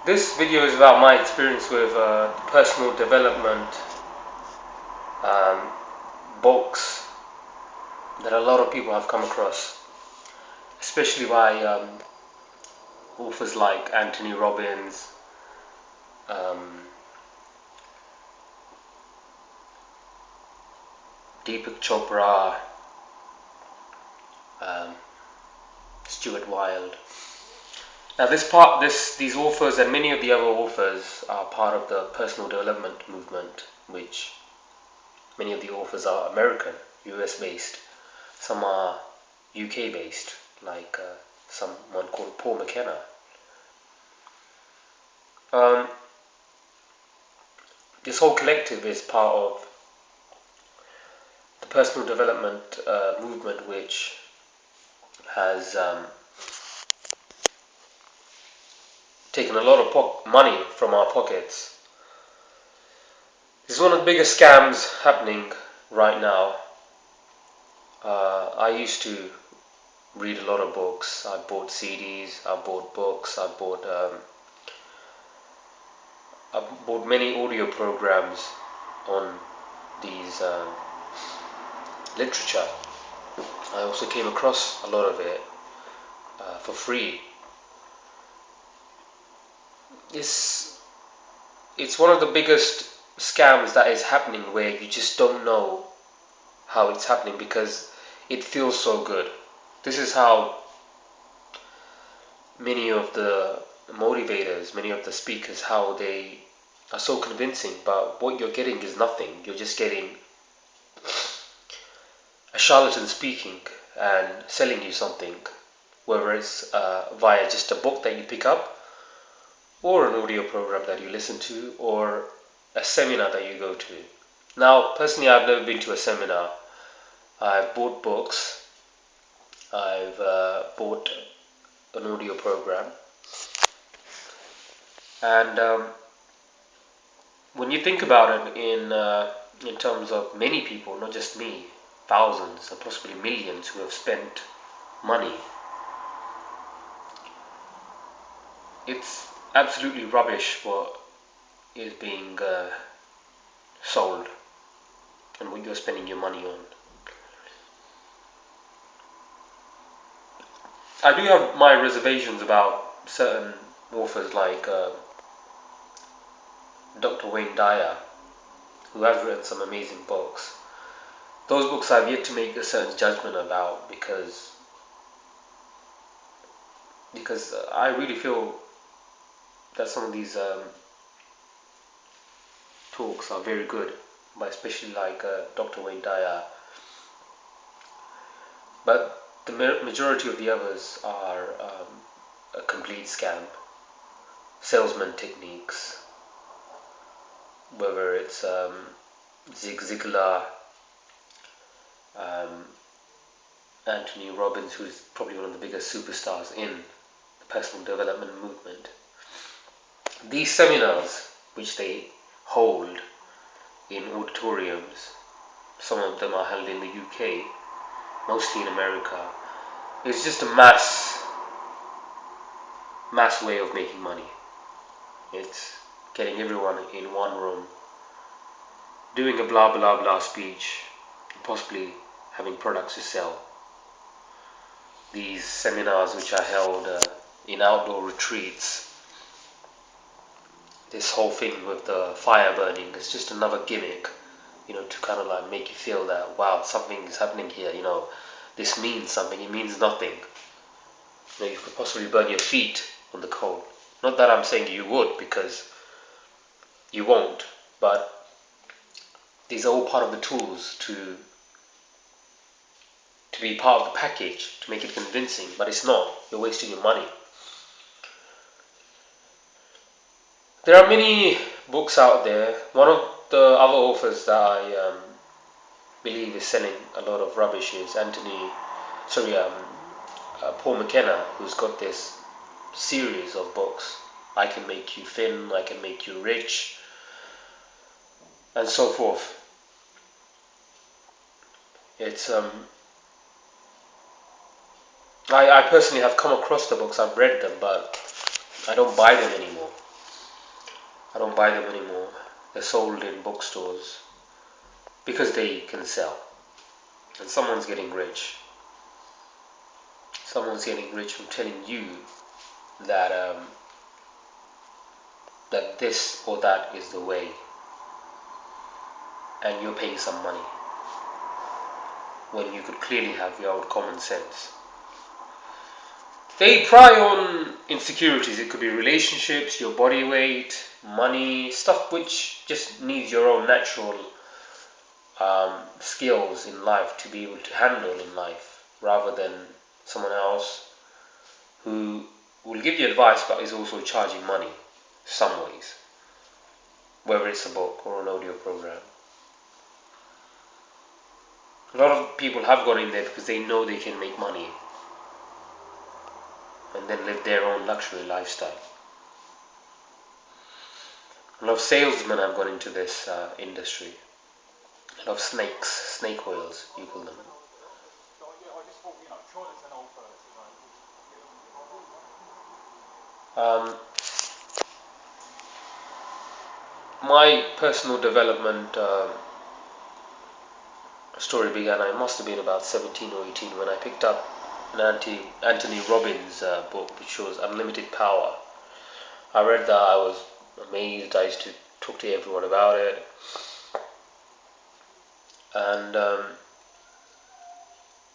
This video is about my experience with personal development um, books that a lot of people have come across, especially by authors like Anthony Robbins, um, Deepak Chopra, um, Stuart Wilde. Now, these authors and many of the other authors are part of the personal development movement, which many of the authors are American, US based. Some are UK based, like someone called Paul McKenna. Um, this whole collective is part of the personal development movement, which has taken a lot of money from our pockets. This is one of the biggest scams happening right now. I used to read a lot of books. I bought CDs, I bought books, I bought many audio programs on these literature. I also came across a lot of it for free. It's it's one of the biggest scams that is happening, where you just don't know how it's happening because it feels so good. This is how many of the motivators, many of the speakers, how they are so convincing, but what you're getting is nothing. You're just getting a charlatan speaking and selling you something, whether it's via just a book that you pick up, or an audio program that you listen to, or a seminar that you go to. Now, personally, I've never been to a seminar. I've bought books, I've bought an audio program, and when you think about it in terms of many people, not just me, thousands or possibly millions who have spent money, it's absolutely rubbish what is being sold and what you're spending your money on. I do have my reservations about certain authors like Dr. Wayne Dyer, who has written some amazing books. Those books I've yet to make a certain judgment about because I really feel that some of these talks are very good, but especially like Dr. Wayne Dyer. But the majority of the others are a complete scam, salesman techniques, whether it's Zig Ziglar, um, Anthony Robbins, who's probably one of the biggest superstars in the personal development movement. These seminars, which they hold in auditoriums, some of them are held in the UK, mostly in America, is just a mass way of making money. It's getting everyone in one room, doing a blah blah blah speech, possibly having products to sell. These seminars, which are held in outdoor retreats, this whole thing with the fire burning is just another gimmick, to kind of like make you feel that, wow, something is happening here, this means something. It means nothing. You could possibly burn your feet on the coal. Not that I'm saying you would, because you won't, but these are all part of the tools to be part of the package, to make it convincing, but it's not. You're wasting your money. There are many books out there. One of the other authors that I believe is selling a lot of rubbish is Paul McKenna, who's got this series of books. I Can Make You Thin, I Can Make You Rich, and so forth. It's I personally have come across the books. I've read them, but I don't buy them anymore. I don't buy them anymore. They're sold in bookstores because they can sell. And someone's getting rich. Someone's getting rich from telling you that that this or that is the way, and you're paying some money when you could clearly have your own common sense. They pry on insecurities. It could be relationships, your body weight, money, stuff which just needs your own natural skills in life to be able to handle in life, rather than someone else who will give you advice but is also charging money some ways, whether it's a book or an audio program. A lot of people have got in there because they know they can make money and then live their own luxury lifestyle. A lot of salesmen have gone into this industry. A lot of snake oils, you call them. My personal development story began, I must have been about 17 or 18 when I picked up an Anthony Robbins book, which was Unlimited Power. I read that, I was amazed. I used to talk to everyone about it, and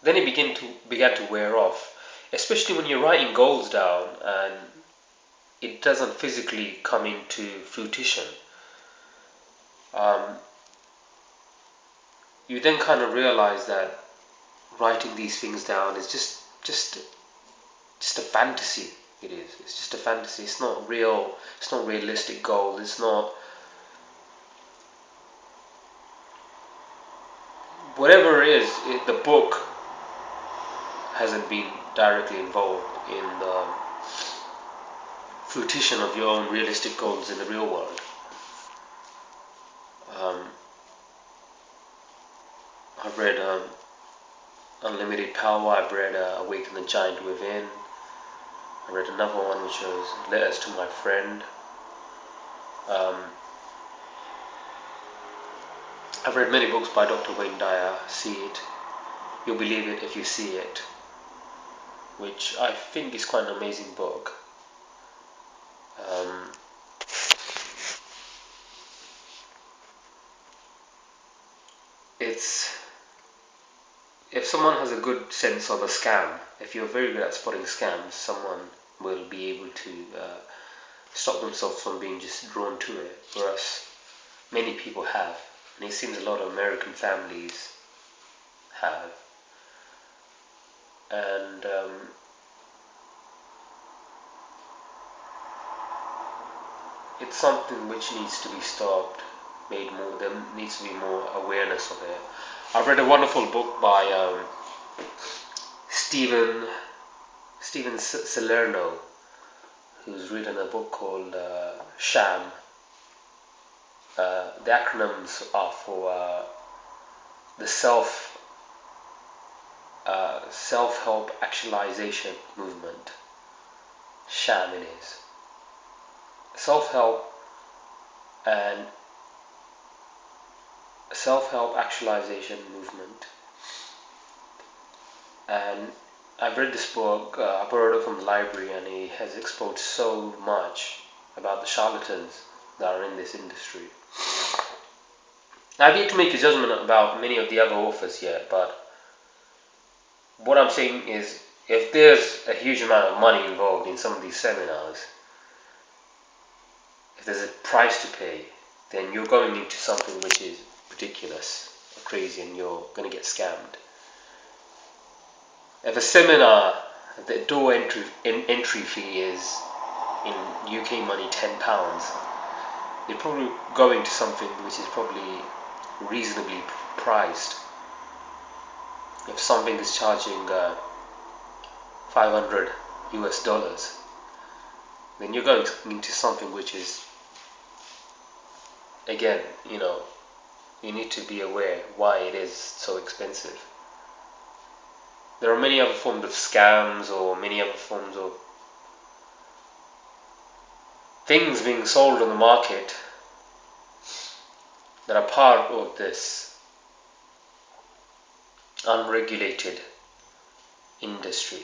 then it began to wear off, especially when you're writing goals down and it doesn't physically come into fruition. You then kind of realize that writing these things down is just a fantasy. It is. It's just a fantasy. It's not real. It's not realistic goal. It's not whatever it is. The book hasn't been directly involved in the fruition of your own realistic goals in the real world. I've read Unlimited Power. I've read Awaken the Giant Within. I read another one which was Letters to My Friend. I've read many books by Dr. Wayne Dyer. See It, You'll Believe It If You See It, which I think is quite an amazing book. It's if someone has a good sense of a scam, if you're very good at spotting scams, someone will be able to stop themselves from being just drawn to it. Whereas many people have, and it seems a lot of American families have, and it's something which needs to be stopped, made more. There needs to be more awareness of it. I've read a wonderful book by Steven Salerno, who's written a book called SHAM. The acronyms are for the self-help actualization movement. SHAM it is. Self-help and self-help actualization movement. And I've read this book, I borrowed it from the library, and it has exposed so much about the charlatans that are in this industry. I've yet to make a judgment about many of the other authors yet, but what I'm saying is, if there's a huge amount of money involved in some of these seminars, if there's a price to pay, then you're going into something which is ridiculous or crazy, and you're going to get scammed. If a seminar, the door entry fee is in UK money £10, you're probably going to something which is probably reasonably priced. If something is charging 500 US dollars, then you're going into something which is, again, you need to be aware why it is so expensive. There are many other forms of scams or many other forms of things being sold on the market that are part of this unregulated industry.